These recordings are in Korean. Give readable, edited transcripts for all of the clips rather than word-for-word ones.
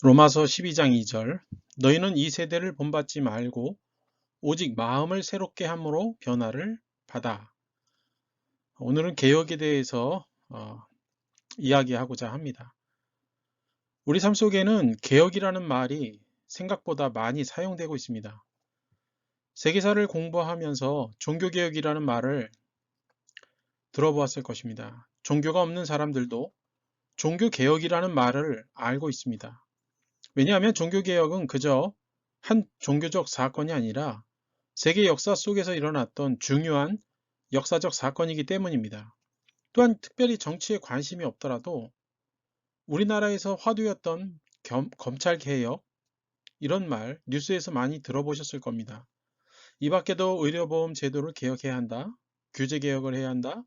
로마서 12장 2절 너희는 이 세대를 본받지 말고 오직 마음을 새롭게 함으로 변화를 받아. 오늘은 개혁에 대해서 이야기하고자 합니다. 우리 삶 속에는 개혁이라는 말이 생각보다 많이 사용되고 있습니다. 세계사를 공부하면서 종교개혁이라는 말을 들어보았을 것입니다. 종교가 없는 사람들도 종교개혁이라는 말을 알고 있습니다. 왜냐하면 종교개혁은 그저 한 종교적 사건이 아니라 세계 역사 속에서 일어났던 중요한 역사적 사건이기 때문입니다. 또한 특별히 정치에 관심이 없더라도 우리나라에서 화두였던 검찰개혁, 이런 말 뉴스에서 많이 들어보셨을 겁니다. 이 밖에도 의료보험 제도를 개혁해야 한다, 규제개혁을 해야 한다,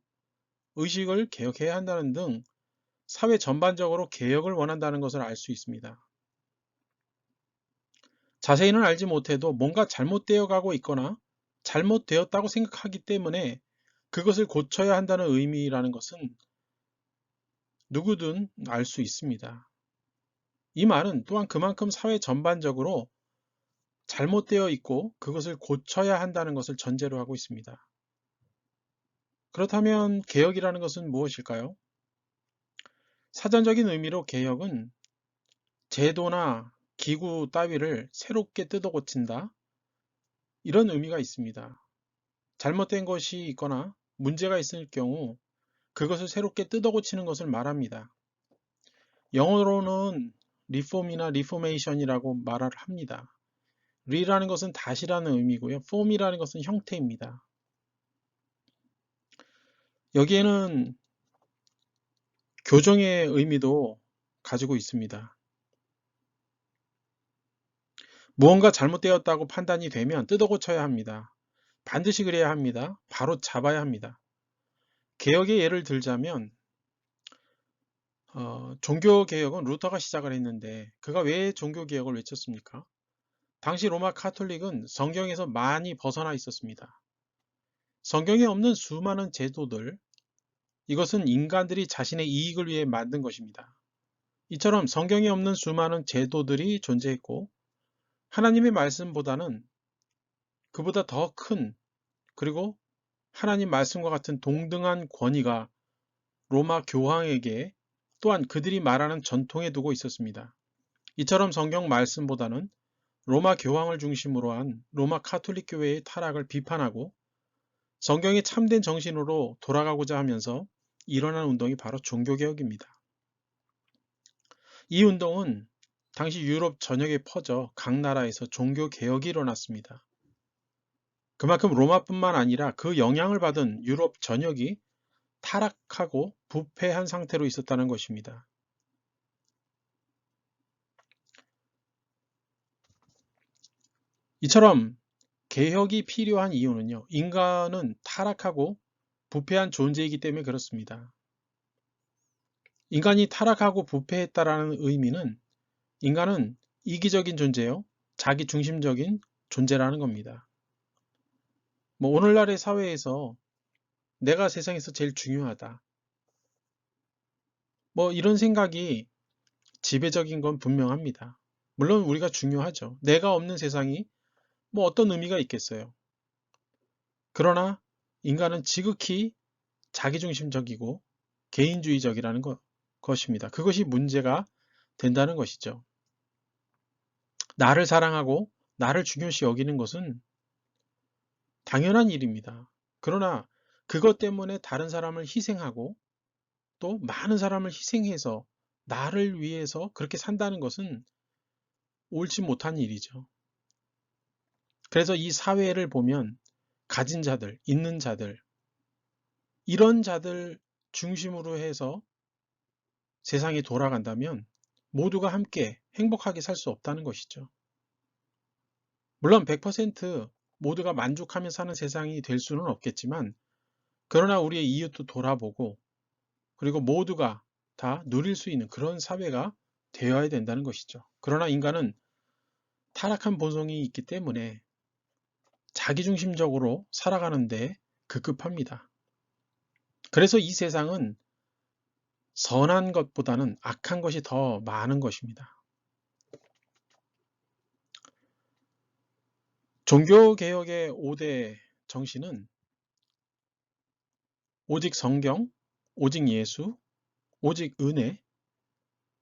의식을 개혁해야 한다는 등 사회 전반적으로 개혁을 원한다는 것을 알 수 있습니다. 자세히는 알지 못해도 뭔가 잘못되어 가고 있거나 잘못되었다고 생각하기 때문에 그것을 고쳐야 한다는 의미라는 것은 누구든 알 수 있습니다. 이 말은 또한 그만큼 사회 전반적으로 잘못되어 있고 그것을 고쳐야 한다는 것을 전제로 하고 있습니다. 그렇다면 개혁이라는 것은 무엇일까요? 사전적인 의미로 개혁은 제도나 기구 따위를 새롭게 뜯어 고친다, 이런 의미가 있습니다. 잘못된 것이 있거나 문제가 있을 경우 그것을 새롭게 뜯어 고치는 것을 말합니다. 영어로는 리폼이나 리포메이션이라고 말을 합니다. 리라는 것은 다시라는 의미고요. 폼이라는 것은 형태입니다. 여기에는 교정의 의미도 가지고 있습니다. 무언가 잘못되었다고 판단이 되면 뜯어 고쳐야 합니다. 반드시 그래야 합니다. 바로 잡아야 합니다. 개혁의 예를 들자면 종교개혁은 루터가 시작을 했는데 그가 왜 종교개혁을 외쳤습니까? 당시 로마 카톨릭은 성경에서 많이 벗어나 있었습니다. 성경에 없는 수많은 제도들, 이것은 인간들이 자신의 이익을 위해 만든 것입니다. 이처럼 성경에 없는 수많은 제도들이 존재했고 하나님의 말씀보다는 그보다 더 큰, 그리고 하나님 말씀과 같은 동등한 권위가 로마 교황에게 또한 그들이 말하는 전통에 두고 있었습니다. 이처럼 성경 말씀보다는 로마 교황을 중심으로 한 로마 카톨릭 교회의 타락을 비판하고 성경의 참된 정신으로 돌아가고자 하면서 일어난 운동이 바로 종교개혁입니다. 이 운동은 당시 유럽 전역에 퍼져 각 나라에서 종교개혁이 일어났습니다. 그만큼 로마뿐만 아니라 그 영향을 받은 유럽 전역이 타락하고 부패한 상태로 있었다는 것입니다. 이처럼 개혁이 필요한 이유는요, 인간은 타락하고 부패한 존재이기 때문에 그렇습니다. 인간이 타락하고 부패했다라는 의미는 인간은 이기적인 존재요, 자기중심적인 존재라는 겁니다. 오늘날의 사회에서 내가 세상에서 제일 중요하다, 이런 생각이 지배적인 건 분명합니다. 물론 우리가 중요하죠. 내가 없는 세상이 어떤 의미가 있겠어요. 그러나 인간은 지극히 자기중심적이고 개인주의적이라는 것입니다. 그것이 문제가 된다는 것이죠. 나를 사랑하고 나를 중요시 여기는 것은 당연한 일입니다. 그러나 그것 때문에 다른 사람을 희생하고 또 많은 사람을 희생해서 나를 위해서 그렇게 산다는 것은 옳지 못한 일이죠. 그래서 이 사회를 보면 가진 자들, 있는 자들, 이런 자들 중심으로 해서 세상이 돌아간다면 모두가 함께 행복하게 살 수 없다는 것이죠. 물론 100% 모두가 만족하며 사는 세상이 될 수는 없겠지만, 그러나 우리의 이웃도 돌아보고 그리고 모두가 다 누릴 수 있는 그런 사회가 되어야 된다는 것이죠. 그러나 인간은 타락한 본성이 있기 때문에 자기중심적으로 살아가는데 급급합니다. 그래서 이 세상은 선한 것보다는 악한 것이 더 많은 것입니다. 종교개혁의 5대 정신은 오직 성경, 오직 예수, 오직 은혜,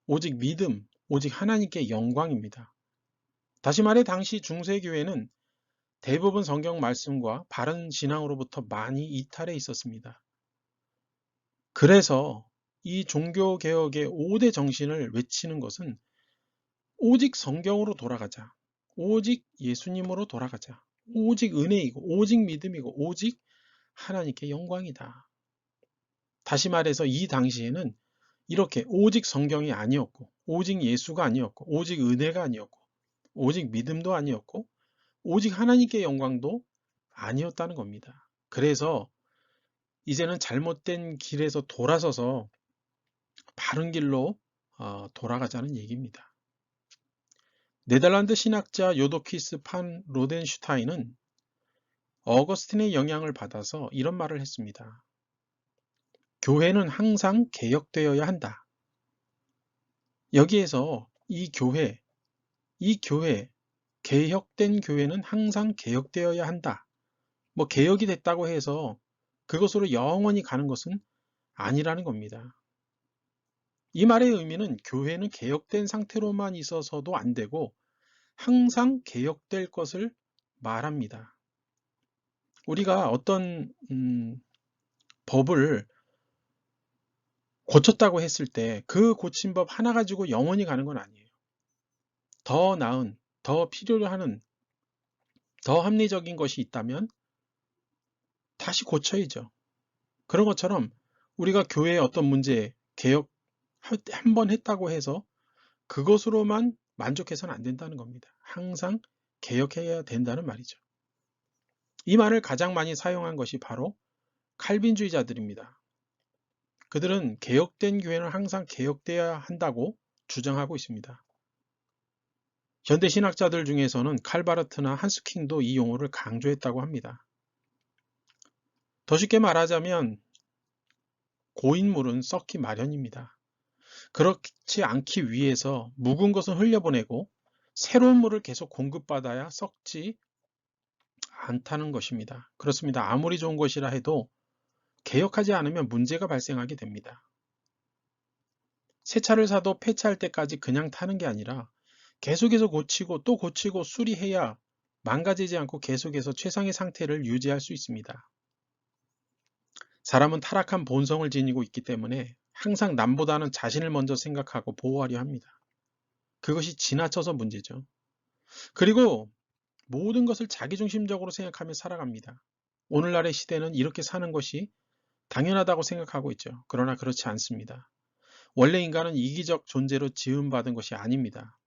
오직 믿음, 오직 하나님께 영광입니다. 다시 말해 당시 중세교회는 대부분 성경 말씀과 바른 신앙으로부터 많이 이탈해 있었습니다. 그래서 이 종교개혁의 5대 정신을 외치는 것은 오직 성경으로 돌아가자, 오직 예수님으로 돌아가자, 오직 은혜이고 오직 믿음이고 오직 하나님께 영광이다. 다시 말해서 이 당시에는 이렇게 오직 성경이 아니었고 오직 예수가 아니었고 오직 은혜가 아니었고 오직 믿음도 아니었고 오직 하나님께 영광도 아니었다는 겁니다. 그래서 이제는 잘못된 길에서 돌아서서 바른 길로 돌아가자는 얘기입니다. 네덜란드 신학자 요도키스 판 로덴슈타인은 어거스틴의 영향을 받아서 이런 말을 했습니다. 교회는 항상 개혁되어야 한다. 여기에서 이 교회, 개혁된 교회는 항상 개혁되어야 한다. 뭐 개혁이 됐다고 해서 그것으로 영원히 가는 것은 아니라는 겁니다. 이 말의 의미는 교회는 개혁된 상태로만 있어서도 안 되고 항상 개혁될 것을 말합니다. 우리가 어떤 법을 고쳤다고 했을 때 그 고친 법 하나 가지고 영원히 가는 건 아니에요. 더 나은, 더 필요로 하는, 더 합리적인 것이 있다면 다시 고쳐야죠. 그런 것처럼 우리가 교회의 어떤 문제, 개혁 한 번 했다고 해서 그것으로만 만족해서는 안 된다는 겁니다. 항상 개혁해야 된다는 말이죠. 이 말을 가장 많이 사용한 것이 바로 칼빈주의자들입니다. 그들은 개혁된 교회는 항상 개혁돼야 한다고 주장하고 있습니다. 현대 신학자들 중에서는 칼바르트나 한스킹도 이 용어를 강조했다고 합니다. 더 쉽게 말하자면 고인물은 썩기 마련입니다. 그렇지 않기 위해서 묵은 것은 흘려보내고 새로운 물을 계속 공급받아야 썩지 않다는 것입니다. 그렇습니다. 아무리 좋은 것이라 해도 개혁하지 않으면 문제가 발생하게 됩니다. 새 차를 사도 폐차할 때까지 그냥 타는 게 아니라 계속해서 고치고 또 고치고 수리해야 망가지지 않고 계속해서 최상의 상태를 유지할 수 있습니다. 사람은 타락한 본성을 지니고 있기 때문에 항상 남보다는 자신을 먼저 생각하고 보호하려 합니다. 그것이 지나쳐서 문제죠. 그리고 모든 것을 자기중심적으로 생각하며 살아갑니다. 오늘날의 시대는 이렇게 사는 것이 당연하다고 생각하고 있죠. 그러나 그렇지 않습니다. 원래 인간은 이기적 존재로 지음받은 것이 아닙니다.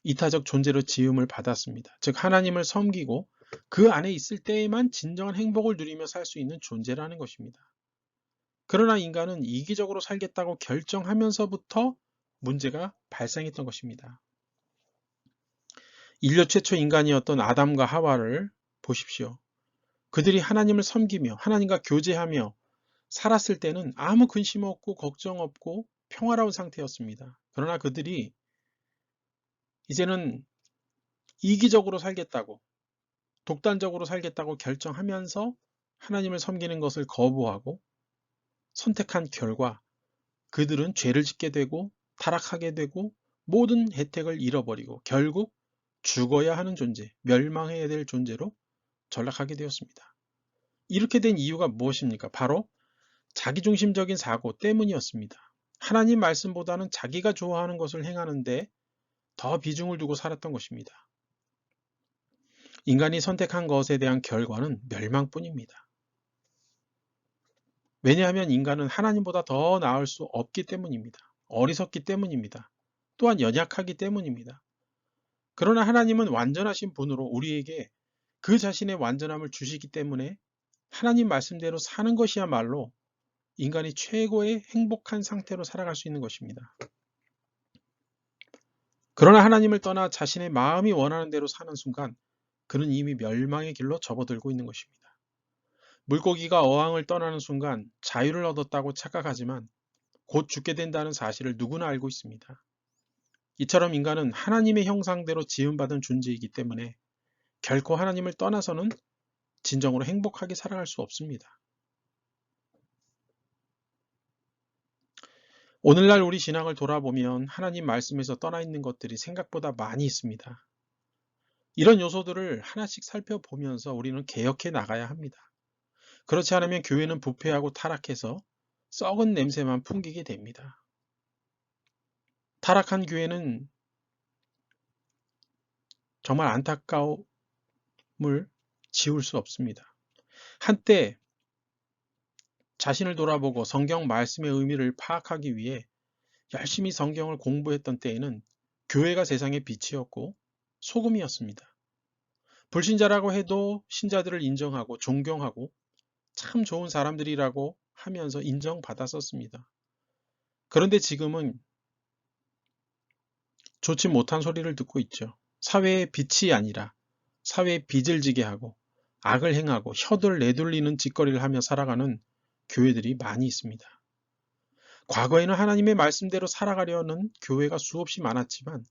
이타적 존재로 지음을 받았습니다. 즉 하나님을 섬기고 그 안에 있을 때에만 진정한 행복을 누리며 살 수 있는 존재라는 것입니다. 그러나 인간은 이기적으로 살겠다고 결정하면서부터 문제가 발생했던 것입니다. 인류 최초 인간이었던 아담과 하와를 보십시오. 그들이 하나님을 섬기며 하나님과 교제하며 살았을 때는 아무 근심 없고 걱정 없고 평화로운 상태였습니다. 그러나 그들이 이제는 이기적으로 살겠다고, 독단적으로 살겠다고 결정하면서 하나님을 섬기는 것을 거부하고 선택한 결과 그들은 죄를 짓게 되고 타락하게 되고 모든 혜택을 잃어버리고 결국 죽어야 하는 존재, 멸망해야 될 존재로 전락하게 되었습니다. 이렇게 된 이유가 무엇입니까? 바로 자기중심적인 사고 때문이었습니다. 하나님 말씀보다는 자기가 좋아하는 것을 행하는데 더 비중을 두고 살았던 것입니다. 인간이 선택한 것에 대한 결과는 멸망뿐입니다. 왜냐하면 인간은 하나님보다 더 나을 수 없기 때문입니다. 어리석기 때문입니다. 또한 연약하기 때문입니다. 그러나 하나님은 완전하신 분으로 우리에게 그 자신의 완전함을 주시기 때문에 하나님 말씀대로 사는 것이야말로 인간이 최고의 행복한 상태로 살아갈 수 있는 것입니다. 그러나 하나님을 떠나 자신의 마음이 원하는 대로 사는 순간 그는 이미 멸망의 길로 접어들고 있는 것입니다. 물고기가 어항을 떠나는 순간 자유를 얻었다고 착각하지만 곧 죽게 된다는 사실을 누구나 알고 있습니다. 이처럼 인간은 하나님의 형상대로 지음받은 존재이기 때문에 결코 하나님을 떠나서는 진정으로 행복하게 살아갈 수 없습니다. 오늘날 우리 신앙을 돌아보면 하나님 말씀에서 떠나 있는 것들이 생각보다 많이 있습니다. 이런 요소들을 하나씩 살펴보면서 우리는 개혁해 나가야 합니다. 그렇지 않으면 교회는 부패하고 타락해서 썩은 냄새만 풍기게 됩니다. 타락한 교회는 정말 안타까움을 지울 수 없습니다. 한때 자신을 돌아보고 성경 말씀의 의미를 파악하기 위해 열심히 성경을 공부했던 때에는 교회가 세상의 빛이었고 소금이었습니다. 불신자라고 해도 신자들을 인정하고 존경하고 참 좋은 사람들이라고 하면서 인정받았었습니다. 그런데 지금은 좋지 못한 소리를 듣고 있죠. 사회의 빛이 아니라 사회의 빚을 지게 하고 악을 행하고 혀들 내둘리는 짓거리를 하며 살아가는 교회들이 많이 있습니다. 과거에는 하나님의 말씀대로 살아가려는 교회가 수없이 많았지만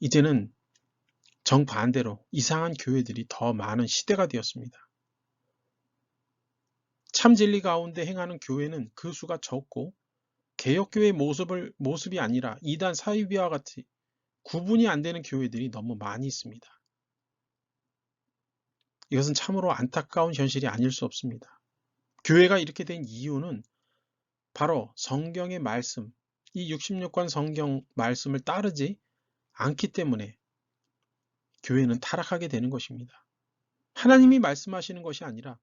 이제는 정반대로 이상한 교회들이 더 많은 시대가 되었습니다. 참 진리 가운데 행하는 교회는 그 수가 적고 개혁교회의 모습이 아니라 이단 사이비와 같이 구분이 안 되는 교회들이 너무 많이 있습니다. 이것은 참으로 안타까운 현실이 아닐 수 없습니다. 교회가 이렇게 된 이유는 바로 성경의 말씀, 이 66권 성경 말씀을 따르지 않기 때문에 교회는 타락하게 되는 것입니다. 하나님이 말씀하시는 것이 아니라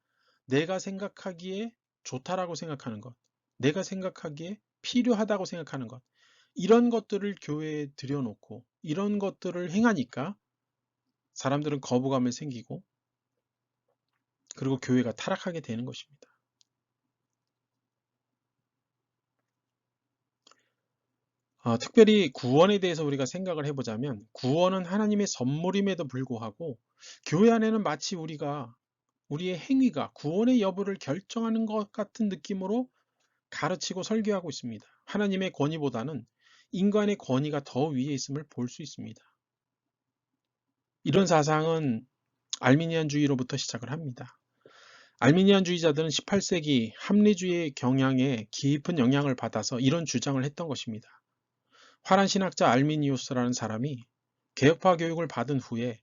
내가 생각하기에 좋다라고 생각하는 것, 내가 생각하기에 필요하다고 생각하는 것, 이런 것들을 교회에 들여놓고 이런 것들을 행하니까 사람들은 거부감을 생기고 그리고 교회가 타락하게 되는 것입니다. 특별히 구원에 대해서 우리가 생각을 해보자면 구원은 하나님의 선물임에도 불구하고 교회 안에는 마치 우리의 행위가 구원의 여부를 결정하는 것 같은 느낌으로 가르치고 설교하고 있습니다. 하나님의 권위보다는 인간의 권위가 더 위에 있음을 볼 수 있습니다. 이런 사상은 알미니안주의로부터 시작을 합니다. 알미니안주의자들은 18세기 합리주의의 경향에 깊은 영향을 받아서 이런 주장을 했던 것입니다. 화란 신학자 알미니우스라는 사람이 개혁파 교육을 받은 후에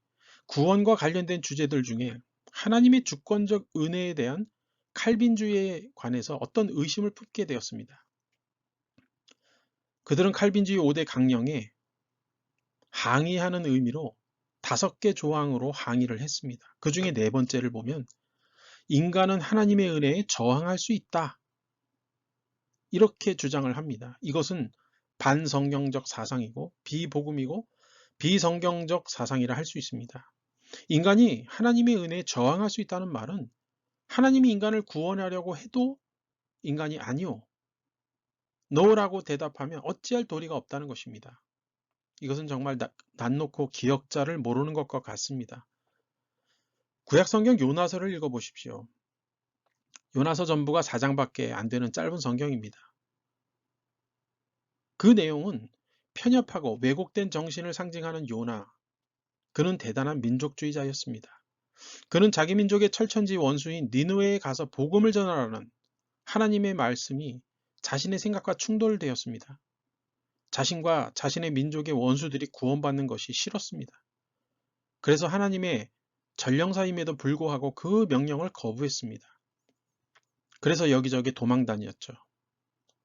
구원과 관련된 주제들 중에 하나님의 주권적 은혜에 대한 칼빈주의에 관해서 어떤 의심을 품게 되었습니다. 그들은 칼빈주의 5대 강령에 항의하는 의미로 5개 조항으로 항의를 했습니다. 그 중에 네 번째를 보면 인간은 하나님의 은혜에 저항할 수 있다. 이렇게 주장을 합니다. 이것은 반성경적 사상이고 비복음이고 비성경적 사상이라 할 수 있습니다. 인간이 하나님의 은혜에 저항할 수 있다는 말은 하나님이 인간을 구원하려고 해도 인간이 아니요, 노라고 대답하면 어찌할 도리가 없다는 것입니다. 이것은 정말 난 놓고 기억자를 모르는 것과 같습니다. 구약성경 요나서를 읽어보십시오. 요나서 전부가 4장밖에 안 되는 짧은 성경입니다. 그 내용은 편협하고 왜곡된 정신을 상징하는 요나, 그는 대단한 민족주의자였습니다. 그는 자기 민족의 철천지 원수인 니느웨에 가서 복음을 전하라는 하나님의 말씀이 자신의 생각과 충돌되었습니다. 자신과 자신의 민족의 원수들이 구원받는 것이 싫었습니다. 그래서 하나님의 전령사임에도 불구하고 그 명령을 거부했습니다. 그래서 여기저기 도망다녔죠.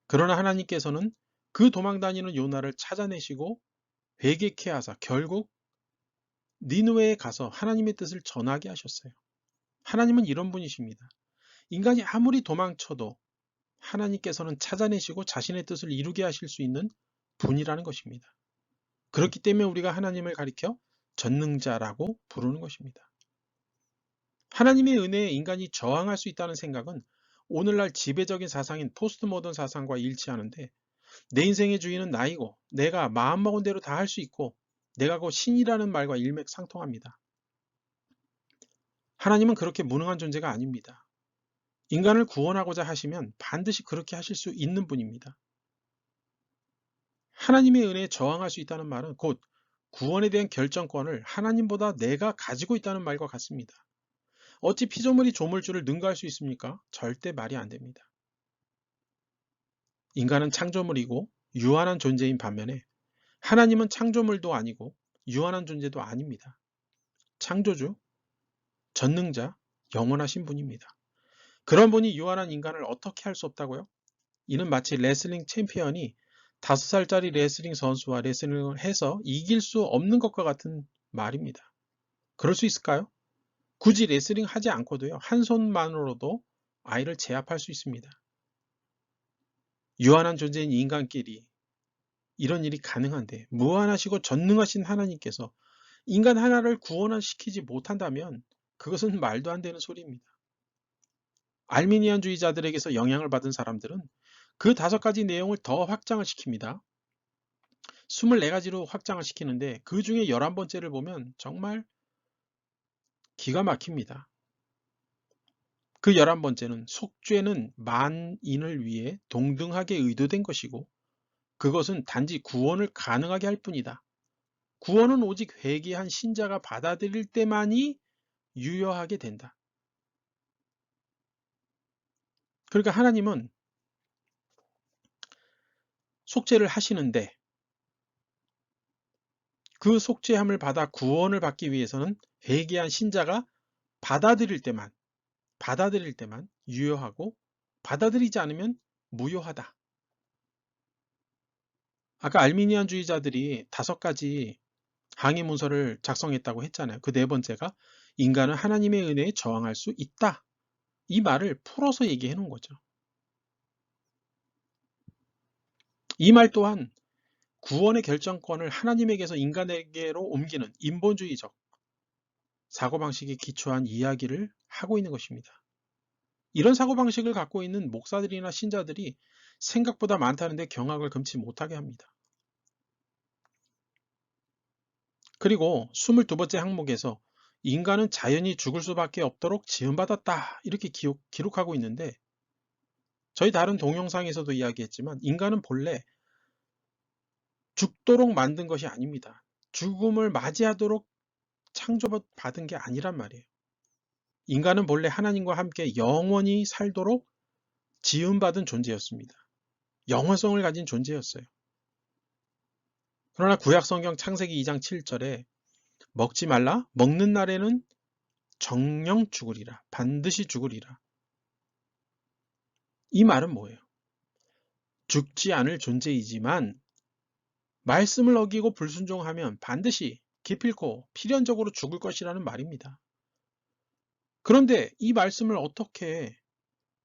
그러나 하나님께서는 그 도망다니는 요나를 찾아내시고 회개케 하사 결국 니느웨에 가서 하나님의 뜻을 전하게 하셨어요. 하나님은 이런 분이십니다. 인간이 아무리 도망쳐도 하나님께서는 찾아내시고 자신의 뜻을 이루게 하실 수 있는 분이라는 것입니다. 그렇기 때문에 우리가 하나님을 가리켜 전능자라고 부르는 것입니다. 하나님의 은혜에 인간이 저항할 수 있다는 생각은 오늘날 지배적인 사상인 포스트 모던 사상과 일치하는데 내 인생의 주인은 나이고 내가 마음먹은 대로 다 할 수 있고 내가 곧 신이라는 말과 일맥상통합니다. 하나님은 그렇게 무능한 존재가 아닙니다. 인간을 구원하고자 하시면 반드시 그렇게 하실 수 있는 분입니다. 하나님의 은혜에 저항할 수 있다는 말은 곧 구원에 대한 결정권을 하나님보다 내가 가지고 있다는 말과 같습니다. 어찌 피조물이 조물주를 능가할 수 있습니까? 절대 말이 안 됩니다. 인간은 창조물이고 유한한 존재인 반면에 하나님은 창조물도 아니고 유한한 존재도 아닙니다. 창조주, 전능자, 영원하신 분입니다. 그런 분이 유한한 인간을 어떻게 할 수 없다고요? 이는 마치 레슬링 챔피언이 5살짜리 레슬링 선수와 레슬링을 해서 이길 수 없는 것과 같은 말입니다. 그럴 수 있을까요? 굳이 레슬링 하지 않고도요, 한 손만으로도 아이를 제압할 수 있습니다. 유한한 존재인 인간끼리 이런 일이 가능한데 무한하시고 전능하신 하나님께서 인간 하나를 구원시키지 못한다면 그것은 말도 안 되는 소리입니다. 알미니안주의자들에게서 영향을 받은 사람들은 그 5가지 내용을 더 확장을 시킵니다. 24가지로 확장을 시키는데 그 중에 11번째를 보면 정말 기가 막힙니다. 그 11번째는 속죄는 만인을 위해 동등하게 의도된 것이고 그것은 단지 구원을 가능하게 할 뿐이다. 구원은 오직 회개한 신자가 받아들일 때만이 유효하게 된다. 그러니까 하나님은 속죄를 하시는데 그 속죄함을 받아 구원을 받기 위해서는 회개한 신자가 받아들일 때만 유효하고 받아들이지 않으면 무효하다. 아까 알미니안주의자들이 5가지 항의 문서를 작성했다고 했잖아요. 그 4번째가 인간은 하나님의 은혜에 저항할 수 있다. 이 말을 풀어서 얘기해 놓은 거죠. 이 말 또한 구원의 결정권을 하나님에게서 인간에게로 옮기는 인본주의적 사고방식에 기초한 이야기를 하고 있는 것입니다. 이런 사고방식을 갖고 있는 목사들이나 신자들이 생각보다 많다는데 경악을 금치 못하게 합니다. 그리고 22번째 항목에서 인간은 자연히 죽을 수밖에 없도록 지음받았다 이렇게 기록하고 있는데 저희 다른 동영상에서도 이야기했지만 인간은 본래 죽도록 만든 것이 아닙니다. 죽음을 맞이하도록 창조받은 게 아니란 말이에요. 인간은 본래 하나님과 함께 영원히 살도록 지음받은 존재였습니다. 영원성을 가진 존재였어요. 그러나 구약성경 창세기 2장 7절에 먹지 말라 먹는 날에는 정령 죽으리라 반드시 죽으리라. 이 말은 뭐예요? 죽지 않을 존재이지만 말씀을 어기고 불순종하면 반드시 기필코 필연적으로 죽을 것이라는 말입니다. 그런데 이 말씀을 어떻게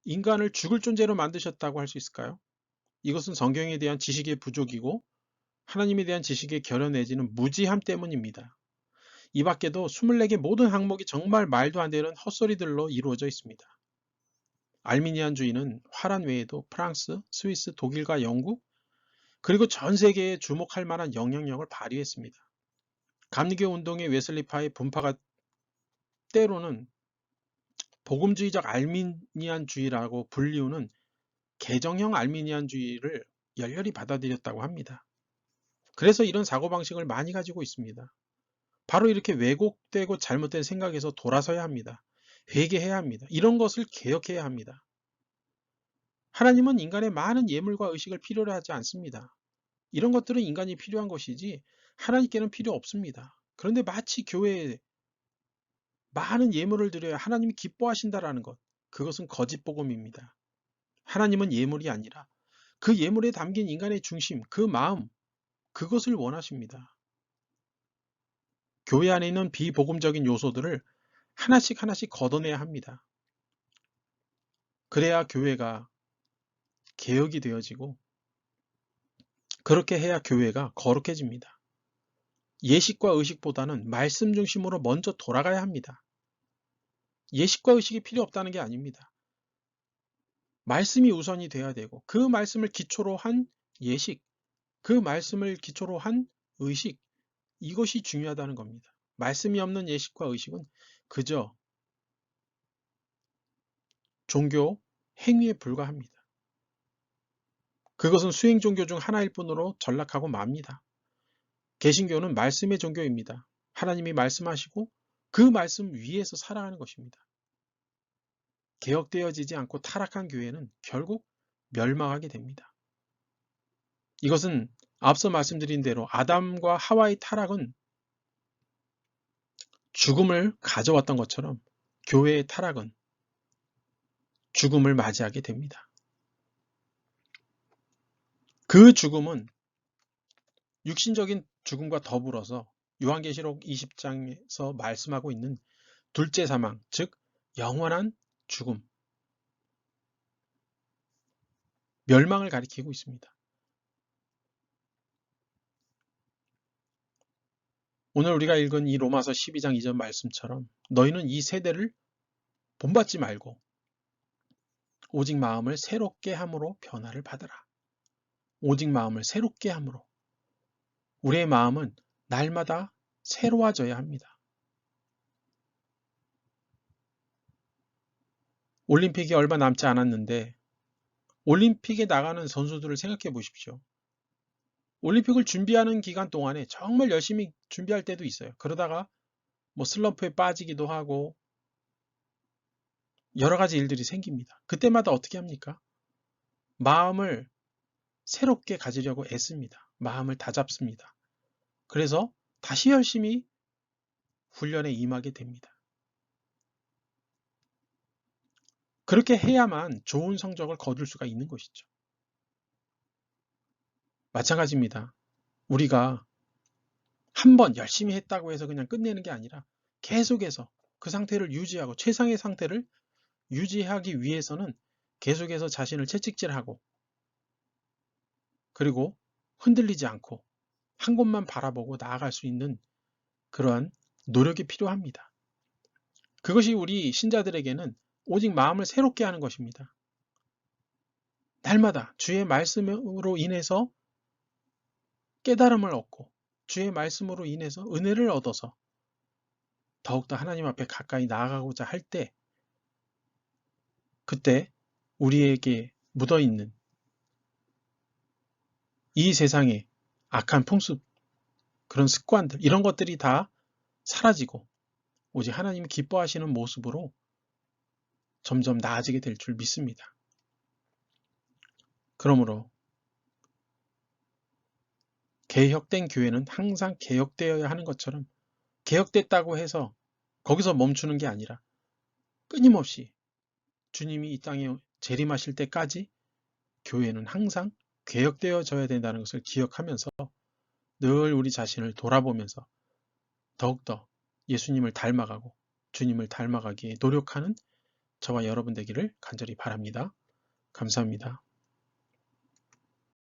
인간을 죽을 존재로 만드셨다고 할 수 있을까요? 이것은 성경에 대한 지식의 부족이고 하나님에 대한 지식의 결여 내지는 무지함 때문입니다. 이 밖에도 24개 모든 항목이 정말 말도 안 되는 헛소리들로 이루어져 있습니다. 알미니안주의는 화란 외에도 프랑스, 스위스, 독일과 영국, 그리고 전 세계에 주목할 만한 영향력을 발휘했습니다. 감리교 운동의 웨슬리파의 분파가 때로는 복음주의적 알미니안주의라고 불리우는 개정형 알미니안주의를 열렬히 받아들였다고 합니다. 그래서 이런 사고방식을 많이 가지고 있습니다. 바로 이렇게 왜곡되고 잘못된 생각에서 돌아서야 합니다. 회개해야 합니다. 이런 것을 개혁해야 합니다. 하나님은 인간의 많은 예물과 의식을 필요로 하지 않습니다. 이런 것들은 인간이 필요한 것이지 하나님께는 필요 없습니다. 그런데 마치 교회에 많은 예물을 드려야 하나님이 기뻐하신다라는 것, 그것은 거짓 복음입니다. 하나님은 예물이 아니라 그 예물에 담긴 인간의 중심, 그 마음, 그것을 원하십니다. 교회 안에 있는 비복음적인 요소들을 하나씩 하나씩 걷어내야 합니다. 그래야 교회가 개혁이 되어지고 그렇게 해야 교회가 거룩해집니다. 예식과 의식보다는 말씀 중심으로 먼저 돌아가야 합니다. 예식과 의식이 필요 없다는 게 아닙니다. 말씀이 우선이 돼야 되고 그 말씀을 기초로 한 예식, 그 말씀을 기초로 한 의식, 이것이 중요하다는 겁니다. 말씀이 없는 예식과 의식은 그저 종교 행위에 불과합니다. 그것은 수행 종교 중 하나일 뿐으로 전락하고 맙니다. 개신교는 말씀의 종교입니다. 하나님이 말씀하시고 그 말씀 위에서 살아가는 것입니다. 개혁되어지지 않고 타락한 교회는 결국 멸망하게 됩니다. 이것은 앞서 말씀드린 대로 아담과 하와의 타락은 죽음을 가져왔던 것처럼 교회의 타락은 죽음을 맞이하게 됩니다. 그 죽음은 육신적인 죽음과 더불어서 요한계시록 20장에서 말씀하고 있는 둘째 사망, 즉 영원한 죽음, 멸망을 가리키고 있습니다. 오늘 우리가 읽은 이 로마서 12장 2절 말씀처럼 너희는 이 세대를 본받지 말고 오직 마음을 새롭게 함으로 변화를 받으라. 오직 마음을 새롭게 함으로. 우리의 마음은 날마다 새로워져야 합니다. 올림픽이 얼마 남지 않았는데 올림픽에 나가는 선수들을 생각해 보십시오. 올림픽을 준비하는 기간 동안에 정말 열심히 준비할 때도 있어요. 그러다가 뭐 슬럼프에 빠지기도 하고 여러 가지 일들이 생깁니다. 그때마다 어떻게 합니까? 마음을 새롭게 가지려고 애씁니다. 마음을 다잡습니다. 그래서 다시 열심히 훈련에 임하게 됩니다. 그렇게 해야만 좋은 성적을 거둘 수가 있는 것이죠. 마찬가지입니다. 우리가 한 번 열심히 했다고 해서 그냥 끝내는 게 아니라 계속해서 그 상태를 유지하고 최상의 상태를 유지하기 위해서는 계속해서 자신을 채찍질하고 그리고 흔들리지 않고 한 곳만 바라보고 나아갈 수 있는 그러한 노력이 필요합니다. 그것이 우리 신자들에게는 오직 마음을 새롭게 하는 것입니다. 날마다 주의 말씀으로 인해서 깨달음을 얻고 주의 말씀으로 인해서 은혜를 얻어서 더욱더 하나님 앞에 가까이 나아가고자 할 때 그때 우리에게 묻어있는 이 세상의 악한 풍습, 그런 습관들, 이런 것들이 다 사라지고 오직 하나님이 기뻐하시는 모습으로 점점 나아지게 될 줄 믿습니다. 그러므로 개혁된 교회는 항상 개혁되어야 하는 것처럼 개혁됐다고 해서 거기서 멈추는 게 아니라 끊임없이 주님이 이 땅에 재림하실 때까지 교회는 항상 개혁되어져야 된다는 것을 기억하면서 늘 우리 자신을 돌아보면서 더욱더 예수님을 닮아가고 주님을 닮아가기에 노력하는 저와 여러분 되기를 간절히 바랍니다. 감사합니다.